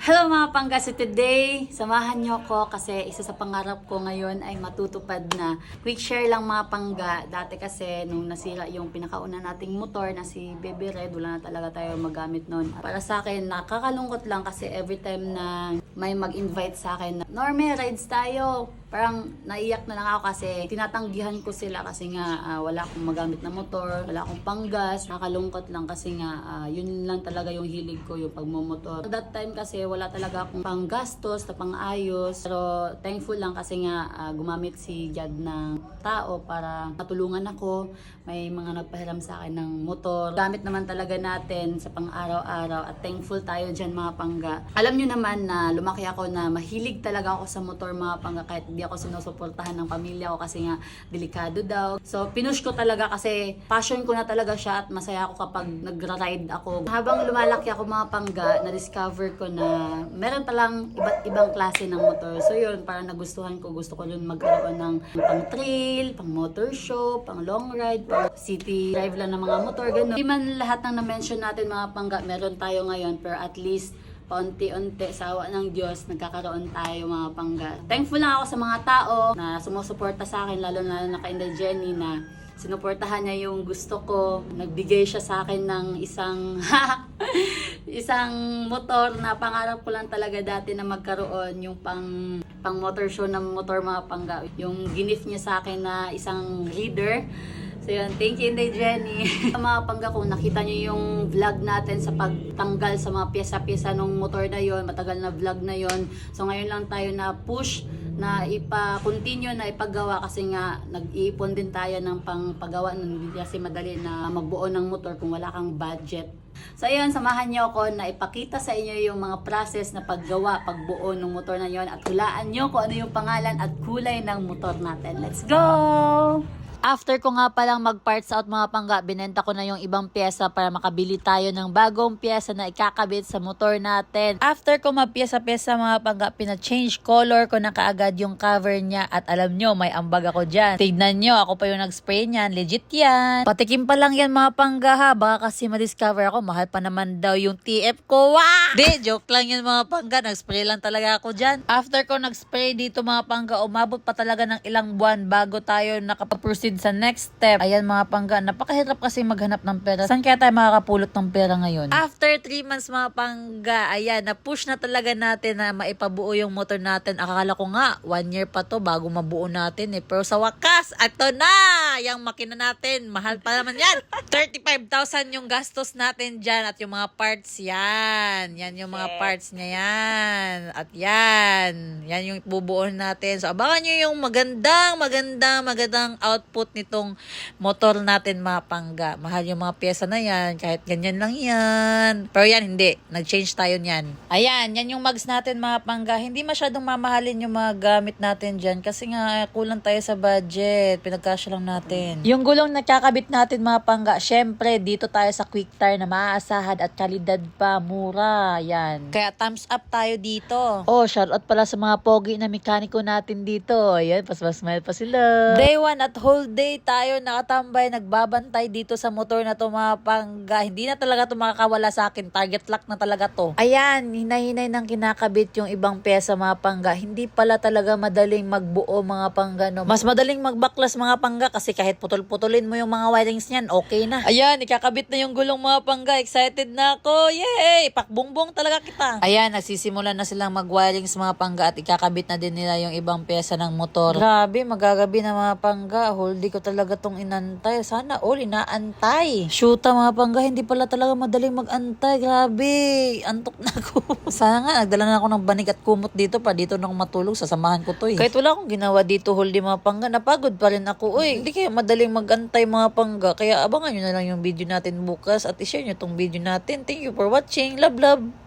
Hello mga pangga, so today, samahan nyo ko kasi isa sa pangarap ko ngayon ay matutupad na. Quick share lang mga pangga, dati kasi nung nasira yung pinakauna nating motor na si Baby Red, wala na talaga tayo magamit noon. Para sa akin, nakakalungkot lang kasi every time na may mag-invite sa akin na, Norme, rides tayo. Parang naiyak na lang ako kasi tinatanggihan ko sila kasi nga wala akong magamit na motor, wala akong panggas. Nakalungkot lang kasi nga yun lang talaga yung hilig ko, yung pagmumotor. That time kasi wala talaga akong panggastos na pang-ayos. Pero thankful lang kasi nga gumamit si Jad ng tao para matulungan ako. May mga nagpahiram sa akin ng motor. Gamit naman talaga natin sa pang-araw-araw at thankful tayo dyan mga pangga. Alam nyo naman na lumaki ako na mahilig talaga ako sa motor mga pangga kahit di ako sinusuportahan ng pamilya ko kasi nga delikado daw. So pinush ko talaga kasi passion ko na talaga siya at masaya ako kapag nagra-ride ako. Habang lumalaki ako mga pangga, na-discover ko na meron palang iba't ibang klase ng motor. So yun, parang nagustuhan ko. Gusto ko yun magkaroon ng pang trail, pang motor show, pang long ride, pang city drive lang ng mga motor, gano'n. Hindi man lahat ng na-mention natin mga pangga, meron tayo ngayon, pero at least paunti-unti, sa awa ng Diyos, nagkakaroon tayo mga pangga. Thankful lang ako sa mga tao na sumusuporta sa akin, lalo na kay Inday Jenny na sinuportahan niya yung gusto ko. Nagbigay siya sa akin ng isang isang motor na pangarap ko lang talaga dati na magkaroon, yung pang motor show na motor mga pangga. Yung gift niya sa akin na isang reader. So yun, thank you Inday Jenny. Mga pangga, kung nakita niyo yung vlog natin sa pagtanggal sa mga pyesa-pyesa ng motor na yon, matagal na vlog na yon. So ngayon lang tayo na push na ipa-continue na ipagawa kasi nga nag-iipon din tayo ng pangpagawa, hindi kasi madali na magbuo ng motor kung wala kang budget. So ayun, samahan niyo ako na ipakita sa inyo yung mga process na paggawa, pagbuo ng motor na yon at hulaan niyo kung ano yung pangalan at kulay ng motor natin. Let's go! After ko nga palang mag-parts out mga pangga, binenta ko na yung ibang pyesa para makabili tayo ng bagong pyesa na ikakabit sa motor natin. After ko magpyesa-pyesa mga pangga, pina-change color ko na kaagad yung cover niya at alam nyo, may ambag ako dyan. Tignan nyo, ako pa yung nag-spray niyan, legit yan. Patikim pa lang yan mga pangga ha, baka kasi ma-discover ako, mahal pa naman daw yung TF ko. Wah! Di, joke lang yan mga pangga, nag-spray lang talaga ako dyan. After ko nag-spray dito mga pangga, umabot pa talaga ng ilang buwan bago tayo nakapag-proceed sa next step. Ayan mga pangga, napakahirap kasi maghanap ng pera. Saan kaya tayo makakapulot ng pera ngayon? After 3 months mga pangga, ayan, na-push na talaga natin na maipabuo yung motor natin. Akala ko nga, 1 year pa to bago mabuo natin eh. Pero sa wakas, ito na! Yung makina natin, mahal pa naman yan. 35,000 yung gastos natin dyan at yung mga parts yan. Yan yung mga parts niya yan. At yan. Yan yung bubuon natin. So abangan nyo yung magandang output nitong motor natin mga pangga. Mahal yung mga pyesa na yan. Kahit ganyan lang yan. Pero yan, hindi. Nag-change tayo niyan. Ayan, yan yung mags natin mga pangga. Hindi masyadong mamahalin yung mga gamit natin dyan. Kasi nga, kulang tayo sa budget. Pinagkasya lang natin. Yung gulong nakakabit natin mga pangga, syempre, dito tayo sa Quick Tire na maaasahan at kalidad pa. Mura. Yan. Kaya thumbs up tayo dito. Oh, shoutout pala sa mga pogi na mekaniko natin dito. Ayan, pasmile pa sila. Day 1 at whole day tayo nakatambay, nagbabantay dito sa motor na to mga pangga. Hindi na talaga to makakawala sa akin. Target lock na talaga to. Ayan, hinay-hinay nang kinakabit yung ibang pyesa mga pangga. Hindi pala talaga madaling magbuo mga pangga. No? Mas madaling magbaklas mga pangga kasi kahit putol-putulin mo yung mga wirings niyan, okay na. Ayan, ikakabit na yung gulong mga pangga. Excited na ako. Yay! Pakbongbong talaga kita. Ayan, nagsisimula na silang mag-wirings mga pangga at ikakabit na din nila yung ibang pyesa ng motor. Grabe, magagabi na mga pangga. Hindi ko talaga tong inantay. Sana all inaantay. Shoota mga pangga, hindi pala talaga madaling mag-antay. Grabe, antok na ako. Sana nga, nagdala na ako ng banig at kumot dito pa. Dito na ako matulog, sasamahan ko to eh. Kahit wala akong ginawa dito whole day mga pangga, napagod pa rin ako. Uy, hindi kaya madaling mag-antay mga pangga. Kaya abangan nyo na lang yung video natin bukas at i-share nyo tong video natin. Thank you for watching. Love, love!